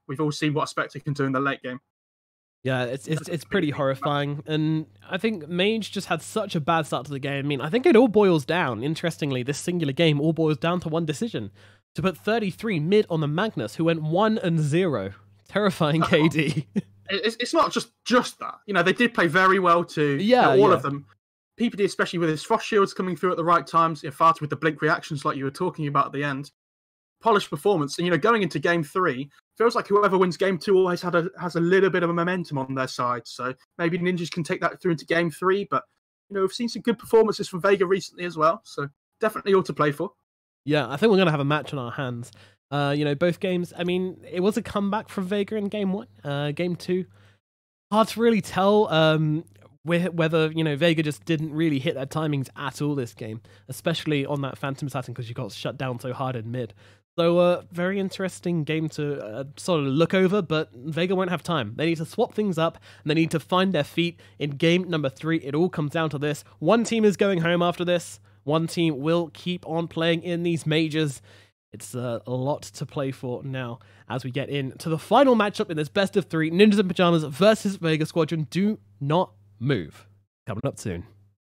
we've all seen what a Spectre can do in the late game. Yeah, it's pretty horrifying, and I think Mage just had such a bad start to the game. I mean, I think it all boils down, interestingly, this singular game all boils down to one decision. to put 33 mid on the Magnus, who went 1-0. Terrifying KD. It's not just that. You know, they did play very well too. Yeah, all of them. PPD, especially with his frost shields coming through at the right times, Fata with the blink reactions like you were talking about at the end. Polished performance. And, you know, going into game 3, feels like whoever wins game 2 always has a little bit of a momentum on their side. So maybe Ninjas can take that through into game 3. But, you know, we've seen some good performances from Vega recently as well. So definitely all to play for. Yeah, I think we're going to have a match on our hands. You know, both games, I mean, it was a comeback from Vega in game 1. Game 2, hard to really tell whether, you know, Vega just didn't really hit their timings at all this game, especially on that Phantom Assassin because you got shut down so hard in mid. So, very interesting game to sort of look over, but Vega won't have time. They need to swap things up, and they need to find their feet in game number 3. It all comes down to this. One team is going home after this. One team will keep on playing in these majors. It's a lot to play for now as we get into the final matchup in this best of 3, Ninjas in Pyjamas versus Vega Squadron. Do not move. Coming up soon.